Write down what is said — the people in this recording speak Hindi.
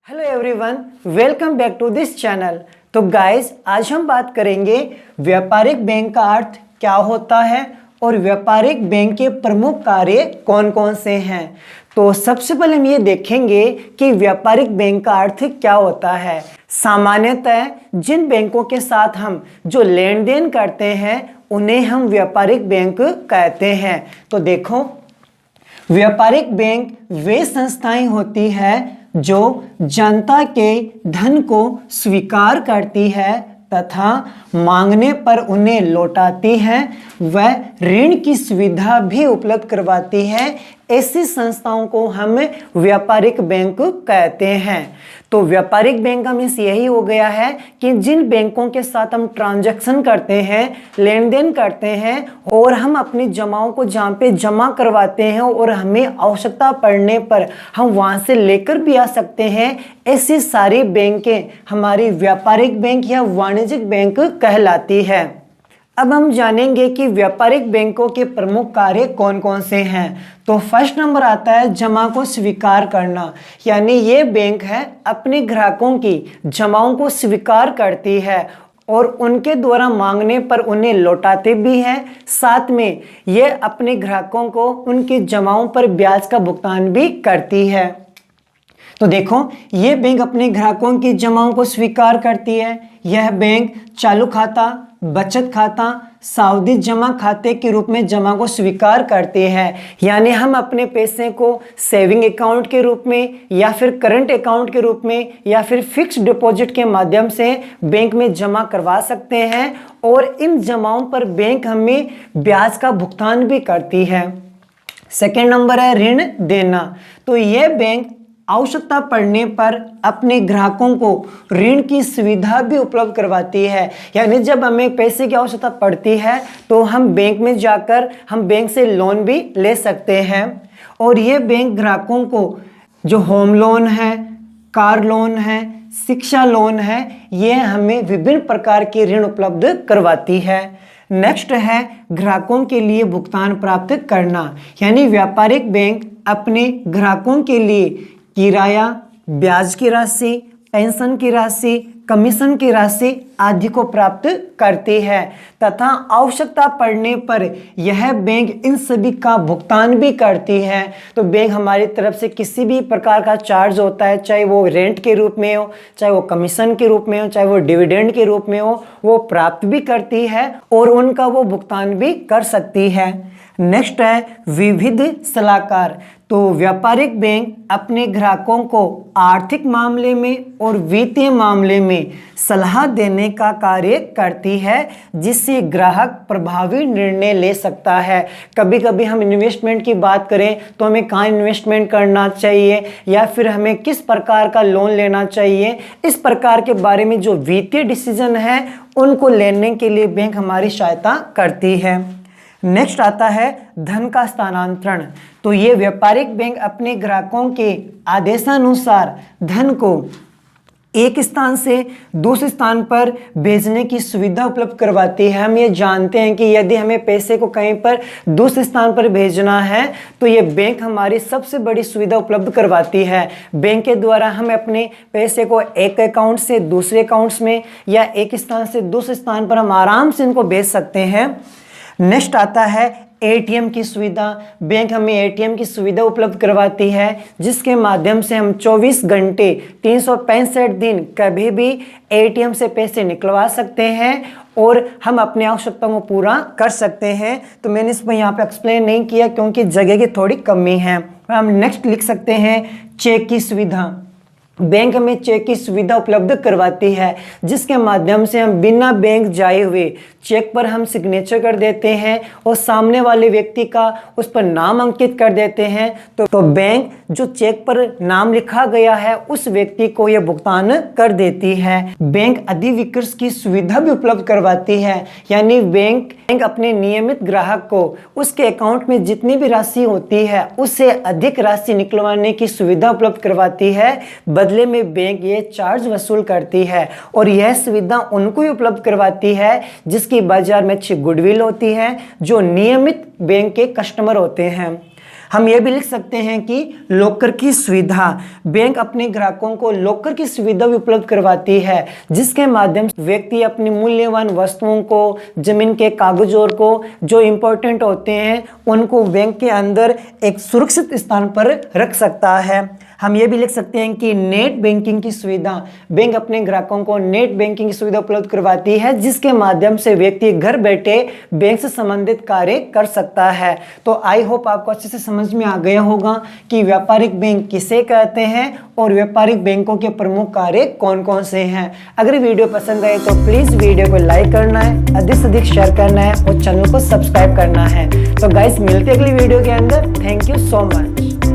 Hello everyone, welcome back to this channel. तो गाइस, आज हम बात करेंगे व्यापारिक बैंक का अर्थ क्या होता है और व्यापारिक बैंक के प्रमुख कार्य कौन कौन से हैं। तो सबसे पहले हम ये देखेंगे कि व्यापारिक बैंक का अर्थ क्या होता है। सामान्यतः जिन बैंकों के साथ हम जो लेन देन करते हैं उन्हें हम व्यापारिक बैंक कहते हैं। तो देखो, व्यापारिक बैंक वे संस्थाएं होती है जो जनता के धन को स्वीकार करती है तथा मांगने पर उन्हें लौटाती है, वह ऋण की सुविधा भी उपलब्ध करवाती है। ऐसी संस्थाओं को हम व्यापारिक बैंक कहते हैं। तो व्यापारिक बैंक का मीन्स यही हो गया है कि जिन बैंकों के साथ हम ट्रांजैक्शन करते हैं, लेन देन करते हैं और हम अपनी जमाओं को जहाँ पे जमा करवाते हैं और हमें आवश्यकता पड़ने पर हम वहाँ से लेकर भी आ सकते हैं, ऐसी सारी बैंकें हमारी व्यापारिक बैंक या वाणिज्यिक बैंक कहलाती है। अब हम जानेंगे कि व्यापारिक बैंकों के प्रमुख कार्य कौन कौन से हैं। तो फर्स्ट नंबर आता है जमा को स्वीकार करना, यानी ये बैंक है अपने ग्राहकों की जमाओं को स्वीकार करती है और उनके द्वारा मांगने पर उन्हें लौटाते भी हैं। साथ में ये अपने ग्राहकों को उनकी जमाओं पर ब्याज का भुगतान भी करती है। तो देखो, ये बैंक अपने ग्राहकों की जमाओं को स्वीकार करती है। यह बैंक चालू खाता, बचत खाता, सावधि जमा खाते के रूप में जमा को स्वीकार करती है। यानी हम अपने पैसे को सेविंग अकाउंट के रूप में या फिर करंट अकाउंट के रूप में या फिर फिक्स्ड डिपॉजिट के माध्यम से बैंक में जमा करवा सकते हैं और इन जमाओं पर बैंक हमें ब्याज का भुगतान भी करती है। सेकेंड नंबर है ऋण देना। तो यह बैंक आवश्यकता पड़ने पर अपने ग्राहकों को ऋण की सुविधा भी उपलब्ध करवाती है। यानी जब हमें पैसे की आवश्यकता पड़ती है तो हम बैंक में जाकर हम बैंक से लोन भी ले सकते हैं। और ये बैंक ग्राहकों को जो होम लोन है, कार लोन है, शिक्षा लोन है, ये हमें विभिन्न प्रकार के ऋण उपलब्ध करवाती है। नेक्स्ट है ग्राहकों के लिए भुगतान प्राप्त करना, यानी व्यापारिक बैंक अपने ग्राहकों के लिए किराया, ब्याज की राशि, पेंशन की राशि, कमीशन की राशि आदि को प्राप्त करती है तथा आवश्यकता पड़ने पर यह बैंक इन सभी का भुगतान भी करती है। तो बैंक हमारी तरफ से किसी भी प्रकार का चार्ज होता है, चाहे वो रेंट के रूप में हो, चाहे वो कमीशन के रूप में हो, चाहे वो डिविडेंड के रूप में हो, वो प्राप्त भी करती है और उनका वो भुगतान भी कर सकती है। नेक्स्ट है विविध सलाहकार। तो व्यापारिक बैंक अपने ग्राहकों को आर्थिक मामले में और वित्तीय मामले में सलाह देने का कार्य करती है, जिससे ग्राहक प्रभावी निर्णय ले सकता है। कभी कभी हम इन्वेस्टमेंट की बात करें तो हमें कहाँ इन्वेस्टमेंट करना चाहिए या फिर हमें किस प्रकार का लोन लेना चाहिए, इस प्रकार के बारे में जो वित्तीय डिसीजन है उनको लेने के लिए बैंक हमारी सहायता करती है। नेक्स्ट आता है धन का स्थानांतरण। तो ये व्यापारिक बैंक अपने ग्राहकों के आदेशानुसार धन को एक स्थान से दूसरे स्थान पर भेजने की सुविधा उपलब्ध करवाती है। हम ये जानते हैं कि यदि हमें पैसे को कहीं पर दूसरे स्थान पर भेजना है तो ये बैंक हमारी सबसे बड़ी सुविधा उपलब्ध करवाती है। बैंक के द्वारा हम अपने पैसे को एक अकाउंट से दूसरे अकाउंट्स में या एक स्थान से दूसरे स्थान पर हम आराम से इनको भेज सकते हैं। नेक्स्ट आता है एटीएम की सुविधा। बैंक हमें एटीएम की सुविधा उपलब्ध करवाती है, जिसके माध्यम से हम 24 घंटे 365 दिन कभी भी एटीएम से पैसे निकलवा सकते हैं और हम अपनी आवश्यकताओं को पूरा कर सकते हैं। तो मैंने इसमें यहाँ पे एक्सप्लेन नहीं किया क्योंकि जगह की थोड़ी कमी है। हम नेक्स्ट लिख सकते हैं चेक की सुविधा। बैंक हमें चेक की सुविधा उपलब्ध करवाती है, जिसके माध्यम से हम बिना बैंक जाए हुए चेक पर हम सिग्नेचर कर देते हैं और सामने वाले व्यक्ति का उस पर नाम अंकित कर देते हैं। तो बैंक जो चेक पर नाम लिखा गया है उस व्यक्ति को यह भुगतान कर देती है। बैंक अधिविक्रय की सुविधा भी उपलब्ध करवाती है, यानी बैंक अपने नियमित ग्राहक को उसके अकाउंट में जितनी भी राशि होती है उससे अधिक राशि निकलवाने की सुविधा उपलब्ध करवाती है। बदले में बैंक ये चार्ज वसूल करती है और यह सुविधा उनको ही उपलब्ध करवाती है जिसकी बाजार में अच्छी गुडविल होती है, जो नियमित बैंक के कस्टमर होते हैं। हम ये भी लिख सकते हैं कि लॉकर की सुविधा, बैंक अपने ग्राहकों को लॉकर की सुविधा भी उपलब्ध करवाती है, जिसके माध्यम से व्यक्ति अपनी मूल्यवान वस्तुओं को, जमीन के कागजों को, जो इंपॉर्टेंट होते हैं उनको बैंक के अंदर एक सुरक्षित स्थान पर रख सकता है। हम ये भी लिख सकते हैं कि नेट बैंकिंग की सुविधा, बैंक अपने ग्राहकों को नेट बैंकिंग की सुविधा उपलब्ध करवाती है, जिसके माध्यम से व्यक्ति घर बैठे बैंक से संबंधित कार्य कर सकता है। तो आई होप आपको अच्छे से समझ में आ गया होगा कि व्यापारिक बैंक किसे कहते हैं और व्यापारिक बैंकों के प्रमुख कार्य कौन कौन से हैं। अगर वीडियो पसंद आए तो प्लीज वीडियो को लाइक करना है, अधिक से अधिक शेयर करना है और चैनल को सब्सक्राइब करना है। तो गाइस मिलते हैं अगली वीडियो के अंदर। Thank you so much.